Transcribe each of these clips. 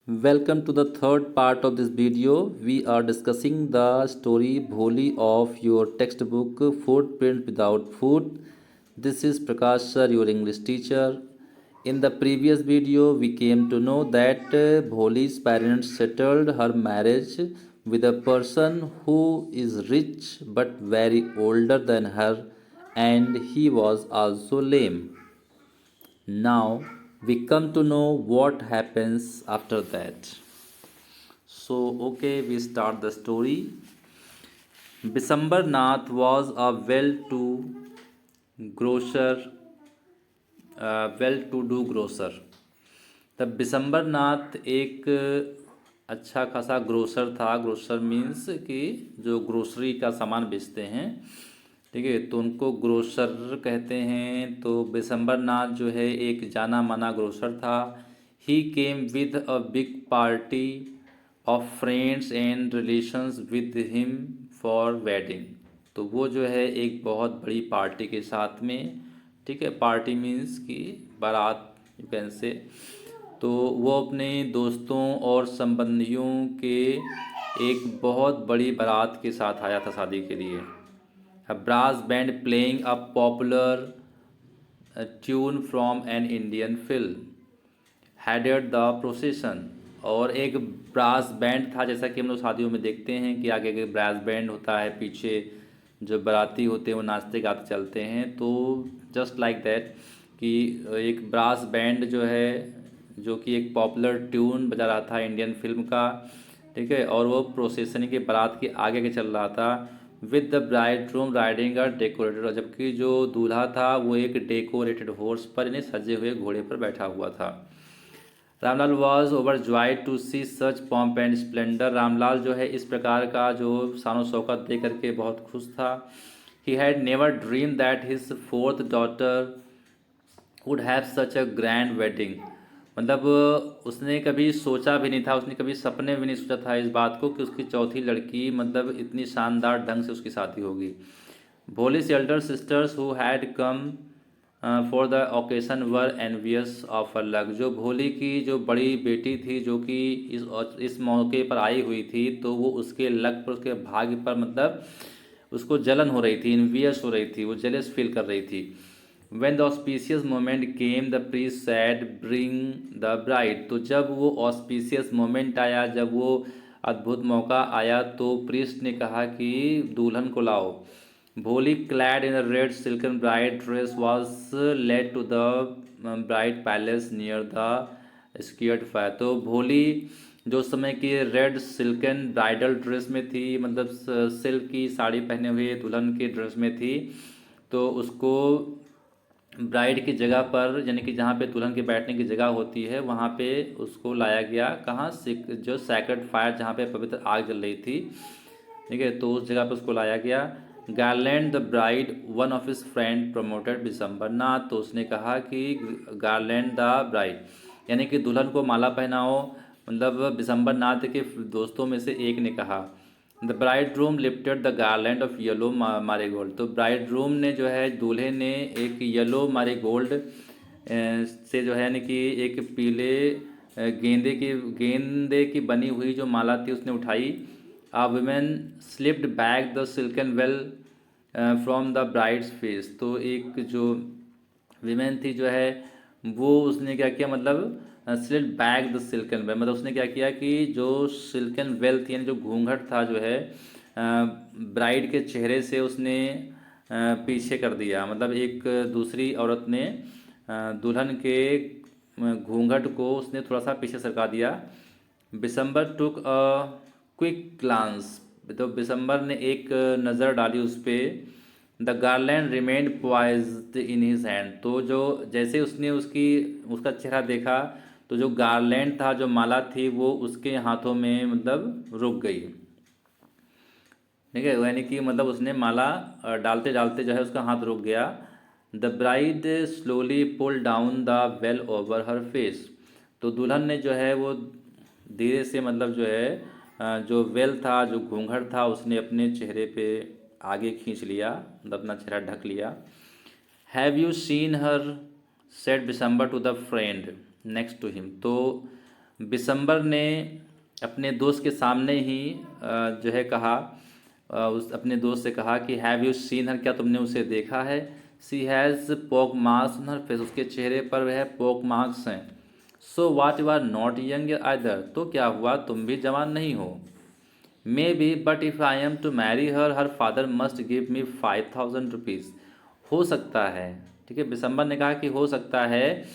Welcome to the third part of this video. We are discussing the story Bholi of your textbook Footprint Without Food. This is Prakash sir, your English teacher. In the previous video, we came to know that Bholi's parents settled her marriage with a person who is rich but very older than her, and he was also lame. Now we come to know what happens after that. So, okay, we start the story. Bisambar Nath was a grocer, well-to-do grocer. तब बिसम्बर नाथ एक अच्छा खासा grocer था। Grocer means कि जो grocery का सामान बेचते हैं, ठीक है, तो उनको ग्रोसर कहते हैं। तो बिसम्बर नाथ जो है एक जाना माना ग्रोसर था। He came with a big party of friends and relations with him for wedding. तो वो जो है एक बहुत बड़ी पार्टी के साथ में, ठीक है, पार्टी मीन्स कि बारात कैन से, तो वो अपने दोस्तों और संबंधियों के एक बहुत बड़ी बारात के साथ आया था शादी के लिए। A brass band playing a popular tune from an Indian film headed the procession। और एक ब्रास बैंड था, जैसा कि हम लोग शादियों में देखते हैं कि आगे एक ब्रास बैंड होता है, पीछे जो बाराती होते हैं वो नाचते गाते चलते हैं। तो जस्ट लाइक दैट कि एक ब्रास बैंड जो है, जो कि एक पॉपुलर ट्यून बजा रहा था इंडियन फिल्म का, ठीक है, और वो प्रोसेसन के बारात के आगे के चल रहा था। With the bride room riding a decorated, जबकि जो दूल्हा था वो एक डेकोरेटेड हॉर्स पर, यानी सजे हुए घोड़े पर बैठा हुआ था। Ramlal was overjoyed to see such pomp and splendour. Ramlal जो है इस प्रकार का जो शानो शौकत देख करके बहुत खुश था। He had never dream that his fourth daughter would have such a grand wedding. मतलब उसने कभी सोचा भी नहीं था, उसने कभी सपने भी नहीं सोचा था इस बात को कि उसकी चौथी लड़की मतलब इतनी शानदार ढंग से उसकी शादी होगी। भोली's elder sisters who had come for the occasion were envious of her luck. जो भोली की जो बड़ी बेटी थी, जो कि इस मौके पर आई हुई थी, तो वो उसके लक पर, उसके भाग्य पर मतलब उसको जलन हो रही थी, इन्वियस हो रही थी, वो जेलस फील कर रही थी। When the auspicious moment came, the priest said, "Bring the bride." तो जब वो auspicious moment आया, जब वो अद्भुत मौका आया, तो प्रीस्ट ने कहा कि दुल्हन को लाओ। भोली clad in a red silken bride dress was led to the bride palace near the sacred fire। तो भोली जो उस समय की रेड सिल्कन ब्राइडल ड्रेस में थी, मतलब सिल्क की साड़ी पहने हुए दुल्हन के ड्रेस में थी, तो उसको ब्राइड की जगह पर, यानी कि जहाँ पे दुल्हन के बैठने की जगह होती है, वहाँ पे उसको लाया गया। कहाँ? जो सैक्रेड फायर, जहाँ पे पवित्र आग जल रही थी, ठीक है, तो उस जगह पे उसको लाया गया। Garland the bride one of his friend promoted Bishambar Nath. तो उसने कहा कि गार्लैंड द ब्राइड, यानी कि दुल्हन को माला पहनाओ, मतलब बिसम्बर नाथ के दोस्तों में से एक ने कहा। The bride room lifted the garland of yellow marigold. तो ब्राइड रूम ने जो है, दूल्हे ने एक येलो मारीगोल्ड से जो है, यानी कि एक पीले गेंदे की बनी हुई जो माला थी उसने उठाई। A women slipped back the silken veil from the bride's face. तो एक जो विमेन थी जो है, वो उसने क्या किया, मतलब slipped back the silken well, मतलब उसने क्या किया कि जो सिल्कन वेल थी, यानी जो घूंघट था जो है ब्राइड के चेहरे से, उसने पीछे कर दिया। मतलब एक दूसरी औरत ने दुल्हन के घूंघट को उसने थोड़ा सा पीछे सरका दिया। बिसम्बर टुक अ क्विक ग्लांस। तो बिसम्बर ने एक नज़र डाली उस पर। The garland remained poised in his hand. तो जो जैसे उसने उसका चेहरा देखा, तो जो गार्लैंड था, जो माला थी, वो उसके हाथों में मतलब रुक गई, ठीक है, यानी कि मतलब उसने माला डालते डालते जो है उसका हाथ रुक गया। The bride slowly pull down the veil over her face. तो दुल्हन ने जो है वो धीरे से, मतलब जो है जो वेल था, जो घूंघट था, उसने अपने चेहरे पे आगे खींच लिया, मतलब अपना चेहरा ढक लिया। Have you seen her said Bishambar to the friend next to him. तो बिशंबर ने अपने दोस्त के सामने ही जो है कहा, उस अपने दोस्त से कहा कि हैव यू सीन हर, क्या तुमने उसे देखा है। She has pock marks on her face, उसके चेहरे पर वह पोक मार्क्स हैं। So what you are not young either, तो क्या हुआ तुम भी जवान नहीं हो। Maybe but if I am to marry her her father must give me 5,000 rupees. हो सकता है, ठीक है, बिशंबर ने कहा कि हो सकता है,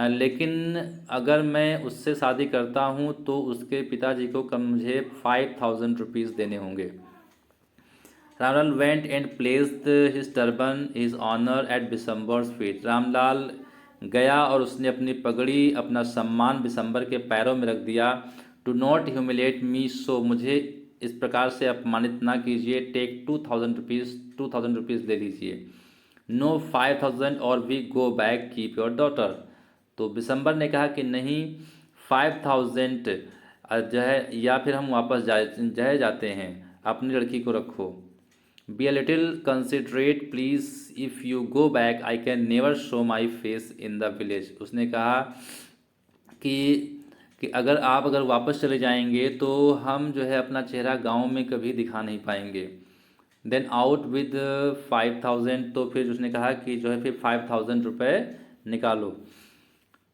लेकिन अगर मैं उससे शादी करता हूँ तो उसके पिताजी को कम मुझे 5,000 रुपीज़ देने होंगे। Ramlal went and placed his turban his honour at Bishambar's feet. Ramlal गया और उसने अपनी पगड़ी, अपना सम्मान बिशंबर के पैरों में रख दिया। डू नॉट ह्यूमिलेट मी सो, मुझे इस प्रकार से अपमानित ना कीजिए। टेक 2,000 रुपीज़, 2,000 रुपीज़ ले लीजिए। नो 5,000 और we go back keep your daughter. तो बिशंबर ने कहा कि नहीं, 5,000 जो है, या फिर हम वापस जाते हैं, अपनी लड़की को रखो। Be a little considerate please, if you go back I can never show my face in the village. उसने कहा कि अगर वापस चले जाएंगे तो हम जो है अपना चेहरा गांव में कभी दिखा नहीं पाएंगे। देन आउट विद 5,000, तो फिर उसने कहा कि जो है फिर 5,000 रुपये निकालो।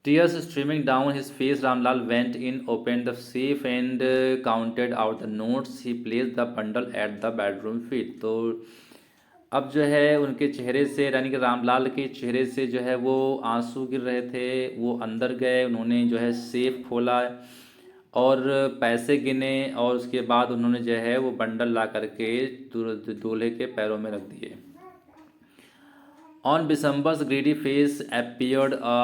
Tears streaming down his face, Ramlal went in, opened the safe and counted out the notes. He placed the bundle at the bedroom feet. तो अब जो है उनके चेहरे से, यानी कि रामलाल के चेहरे से जो है वो आंसू गिर रहे थे। वो अंदर गए, उन्होंने जो है सेफ खोला और पैसे गिने, और उसके बाद उन्होंने जो है वो बंडल ला करके दूल्हे के पैरों में रख दिए। On Bishambar's greedy face appeared a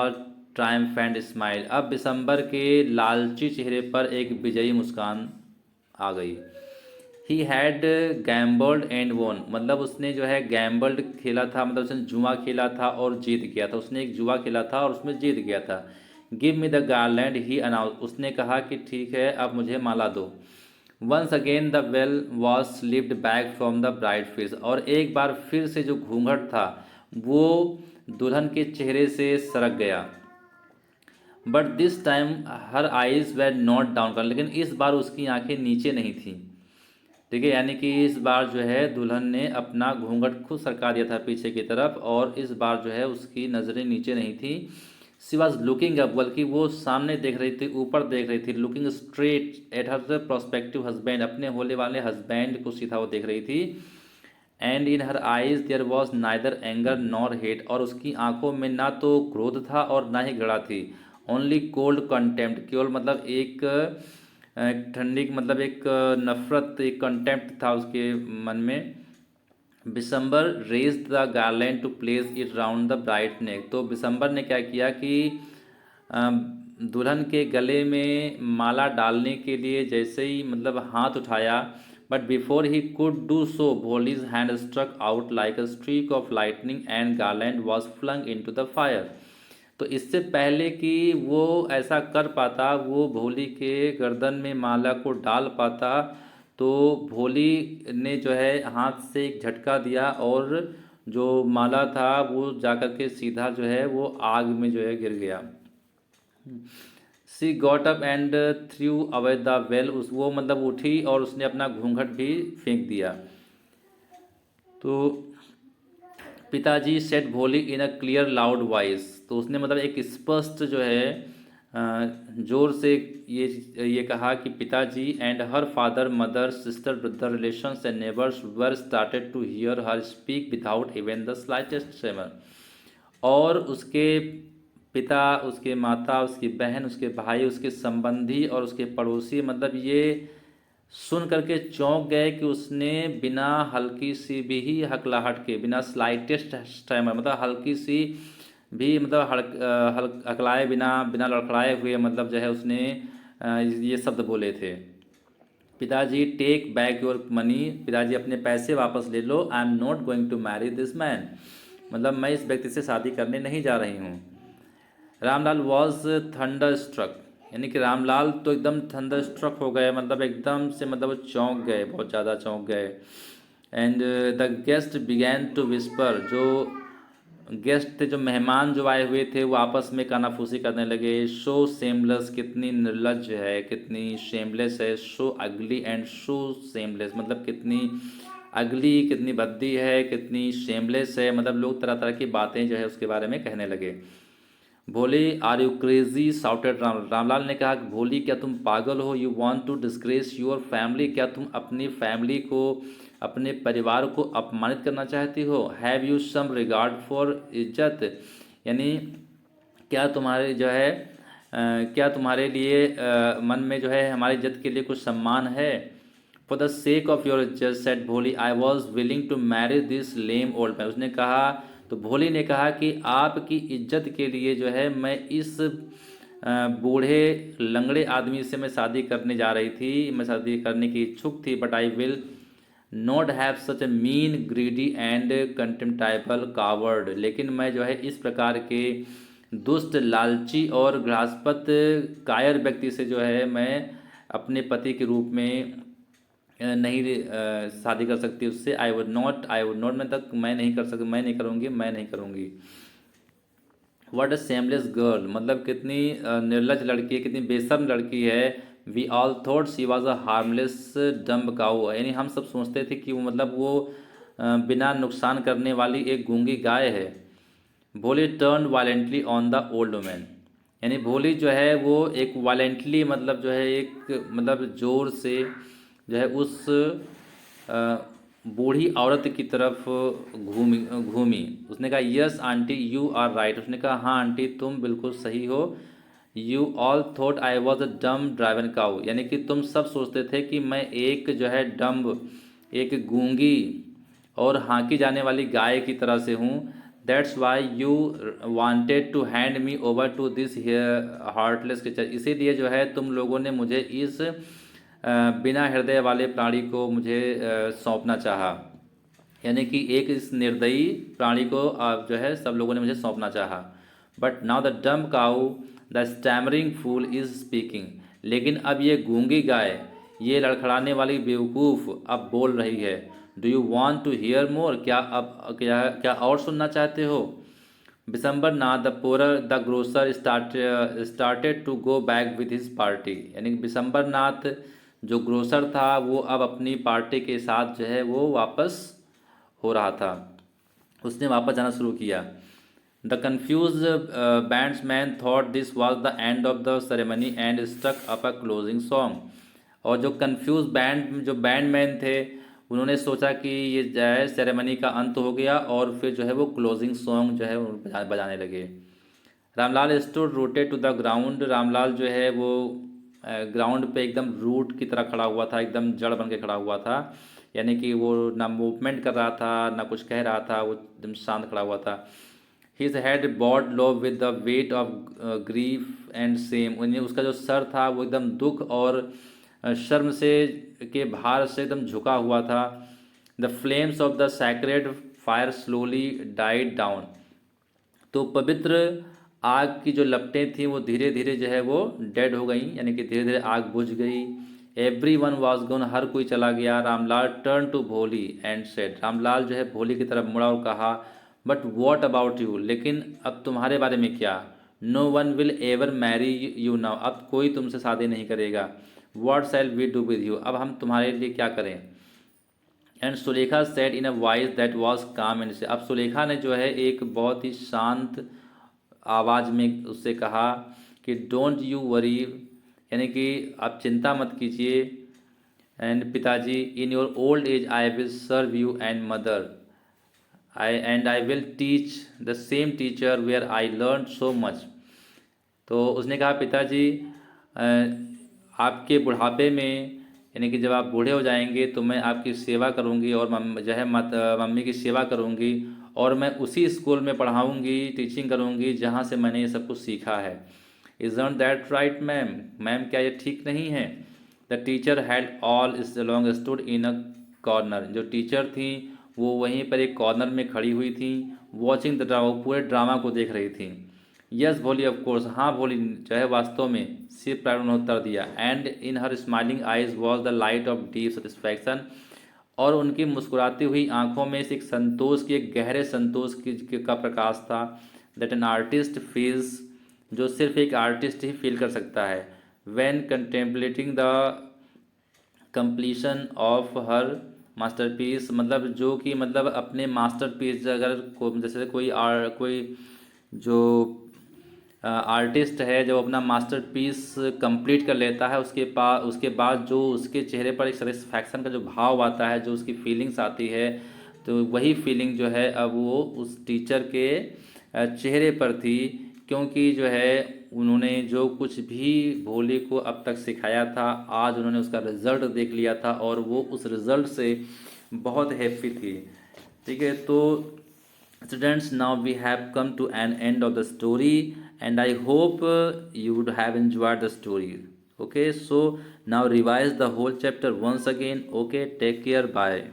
triumphant smile. अब बिशंबर के लालची चेहरे पर एक विजयी मुस्कान आ गई। ही हैड गैम्बल्ड एंड वोन, मतलब उसने जो है गैम्बल्ड खेला था, मतलब उसने जुआ खेला था और जीत गया था। उसने एक जुआ खेला था और उसमें जीत गया था। Give me the garland he announce, उसने कहा कि ठीक है अब मुझे माला दो। Once again the veil was slipped back from the bride face, और एक बार फिर से जो घूंघट था वो दुल्हन के चेहरे से सरक गया। But this time her eyes were not down कर, लेकिन इस बार उसकी आंखें नीचे नहीं थी। ठीक है, यानी कि इस बार जो है दुल्हन ने अपना घूंघट खुद सरका दिया था पीछे की तरफ, और इस बार जो है उसकी नज़रें नीचे नहीं थी। सी वॉज लुकिंग अप, बल्कि वो सामने देख रही थी, ऊपर देख रही थी। Looking straight at her prospective husband, अपने होने वाले हस्बैंड को सीधा वो देख रही थी। And in her eyes there was neither anger nor hate, और उसकी आंखों में ना तो क्रोध था और ना ही घृणा थी। ओनली कोल्ड कंटेम्प्ट, केवल मतलब एक ठंडी, मतलब एक नफरत, एक कंटेम्प्ट था उसके मन में। Bishambar raised the garland to place it round the bride's neck, तो बिशंबर ने क्या किया कि दुल्हन के गले में माला डालने के लिए जैसे ही मतलब हाथ उठाया, but before he could do so Bholi's hand struck out like a streak of lightning and garland was flung into the fire. तो इससे पहले कि वो ऐसा कर पाता, वो भोली के गर्दन में माला को डाल पाता, तो भोली ने जो है हाथ से एक झटका दिया और जो माला था वो जाकर के सीधा जो है वो आग में जो है गिर गया। She got up and threw away the veil, उस वो मतलब उठी और उसने अपना घूंघट भी फेंक दिया। तो पिताजी सेट भोली इन अ क्लियर लाउड वॉइस, तो उसने मतलब एक स्पष्ट जो है जोर से ये कहा कि पिताजी and her father mother sister brother relations and neighbours were started to hear her speak without even the slightest tremor. और उसके पिता, उसके माता, उसकी बहन, उसके भाई, उसके संबंधी और उसके पड़ोसी मतलब ये सुन करके चौंक गए कि उसने बिना हल्की सी भी हकलाहट के, बिना स्लाइटेस्ट ट्रेमर मतलब हल्की सी भी मतलब हकलाए बिना, बिना लड़खड़ाए हुए मतलब जो है उसने ये शब्द बोले थे। पिताजी टेक बैक योर मनी, पिताजी अपने पैसे वापस ले लो। I am not going to marry this man, मतलब मैं इस व्यक्ति से शादी करने नहीं जा रही हूँ। रामलाल वॉज थंडर स्ट्रक, यानी कि रामलाल तो एकदम थंडर स्ट्रक हो गए, मतलब एकदम से मतलब वो चौंक गए, बहुत ज़्यादा चौंक गए। And the guest began to whisper, जो गेस्ट थे, जो मेहमान जो आए हुए थे, वो आपस में कानाफूसी करने लगे। शो सेमलेस, कितनी निर्लज है, कितनी शेमलेस है। शो अगली एंड शो सेमलेस, मतलब कितनी अगली, कितनी भद्दी है, कितनी शेमलेस है, मतलब लोग तरह तरह की बातें जो है उसके बारे में कहने लगे। Bhole, are you crazy, shouted Ramlal ने कहा कि भोली, क्या तुम पागल हो? You want to disgrace your family, क्या तुम अपनी फैमिली को, अपने परिवार को अपमानित करना चाहती हो? Have you some regard for izzat, यानी क्या तुम्हारे जो है क्या तुम्हारे लिए मन में जो है हमारी इज्जत के लिए कुछ सम्मान है? For the sake of your izzat said Bholi, I was willing to marry this lame old man. उसने कहा, तो भोली ने कहा कि आपकी इज्जत के लिए जो है मैं इस बूढ़े लंगड़े आदमी से मैं शादी करने जा रही थी, मैं शादी करने की इच्छुक थी। But I will not have such a mean greedy and contemptible coward, लेकिन मैं जो है इस प्रकार के दुष्ट, लालची और घृणास्पद कायर व्यक्ति से जो है मैं अपने पति के रूप में नहीं शादी कर सकती उससे। आई वुड नॉट, मैं नहीं कर सकती, मैं नहीं करूँगी, मैं नहीं करूँगी। व्हाट अ सेमलेस गर्ल, मतलब कितनी निर्लज लड़की है, कितनी बेशर्म लड़की है। We all thought she was a harmless dumb cow, यानी हम सब सोचते थे कि वो मतलब वो बिना नुकसान करने वाली एक गूंगी गाय है। भोली turn violently on the old women, यानी भोली जो है वो एक वायलेंटली, मतलब जो है एक मतलब जोर से जो है उस बूढ़ी औरत की तरफ घूमी घूमी उसने कहा, yes aunty you are right, उसने कहा हाँ आंटी तुम बिल्कुल सही हो। You all thought I was a dumb driven काऊ, यानी कि तुम सब सोचते थे कि मैं एक जो है डम्ब, एक गूंगी और हाँकी जाने वाली गाय की तरह से हूँ। That's why you wanted to hand me over to this heartless creature, इसीलिए जो है तुम लोगों ने मुझे इस बिना हृदय वाले प्राणी को मुझे सौंपना चाहा, यानी कि एक इस निर्दयी प्राणी को आप जो है सब लोगों ने मुझे सौंपना चाहा। But now the dumb cow, the stammering fool is speaking, लेकिन अब ये गूंगी गाय, ये लड़खड़ाने वाली बेवकूफ़ अब बोल रही है। Do you want to hear more, क्या और सुनना चाहते हो? Bisambar Nath the poorer the grocer started to go back with his party, यानी कि बिसम्बर नाथ जो ग्रोसर था वो अब अपनी पार्टी के साथ जो है वो वापस हो रहा था, उसने वापस जाना शुरू किया। The confused bandsman thought this was the end of the ceremony and struck up a closing song, और जो कन्फ्यूज बैंडमैन थे उन्होंने सोचा कि ये जो है सेरेमनी का अंत हो गया, और फिर जो है वो क्लोजिंग सॉन्ग जो है वो बजाने लगे। Ramlal stood rooted to the ground, Ramlal जो है वो ग्राउंड पे एकदम रूट की तरह खड़ा हुआ था, एकदम जड़ बन के खड़ा हुआ था, यानी कि वो ना मूवमेंट कर रहा था ना कुछ कह रहा था, वो एकदम शांत खड़ा हुआ था। His head bowed low with the weight of grief and shame, उसका जो सर था वो एकदम दुख और शर्म से के भार से एकदम झुका हुआ था। The flames of the sacred fire slowly died down, तो पवित्र आग की जो लपटें थीं वो धीरे धीरे जो है वो डेड हो गई, यानी कि धीरे धीरे आग बुझ गई। एवरी वन वॉज गोन, हर कोई चला गया। रामलाल टर्न टू भोली एंड सेड, रामलाल जो है भोली की तरफ मुड़ा और कहा, बट वॉट अबाउट यू, लेकिन अब तुम्हारे बारे में क्या? No one will ever marry you now, अब कोई तुमसे शादी नहीं करेगा। What shall we do with you, अब हम तुम्हारे लिए क्या करें? And Sulekha said in a voice that was calm and, अब सुलेखा ने जो है एक बहुत ही शांत आवाज़ में उससे कहा कि डोंट यू वरी, यानी कि आप चिंता मत कीजिए। And pitaji, in your old age I will serve you and mother, I will teach the same teacher where I learn so much, तो उसने कहा पिताजी आपके बुढ़ापे में, यानी कि जब आप बूढ़े हो जाएंगे तो मैं आपकी सेवा करूंगी और जो है मम्मी की सेवा करूंगी, और मैं उसी स्कूल में पढ़ाऊंगी, टीचिंग करूंगी जहाँ से मैंने ये सब कुछ सीखा है। Isn't that right ma'am, ma'am क्या ये ठीक नहीं है? The teacher had all long stood in a corner, जो टीचर थी वो वहीं पर एक कॉर्नर में खड़ी हुई थी, वॉचिंग द ड्रामा, पूरे ड्रामा को देख रही थी। यस भोली ऑफ कोर्स, हाँ भोली जो है वास्तव में, सिर्फ प्राइड ने उत्तर दिया। And in her smiling eyes was the light of deep satisfaction, और उनकी मुस्कुराती हुई आंखों में से एक संतोष की, एक गहरे संतोष का प्रकाश था। दैट एन आर्टिस्ट फील्स, जो सिर्फ एक आर्टिस्ट ही फील कर सकता है। When contemplating the completion of her masterpiece, मतलब जो कि मतलब अपने मास्टरपीस, अगर जैसे कोई जो आर्टिस्ट है जब अपना मास्टरपीस कंप्लीट कर लेता है, उसके बाद जो उसके चेहरे पर एक सेटिस्फैक्शन का जो भाव आता है, जो उसकी फीलिंग्स आती है, तो वही फीलिंग जो है अब वो उस टीचर के चेहरे पर थी। क्योंकि जो है उन्होंने जो कुछ भी भोले को अब तक सिखाया था, आज उन्होंने उसका रिजल्ट देख लिया था और वो उस रिजल्ट से बहुत हैप्पी थी। ठीक है, तो students, now we have come to an end of the story, and I hope you would have enjoyed the story. Okay, so now revise the whole chapter once again. Okay, take care, bye.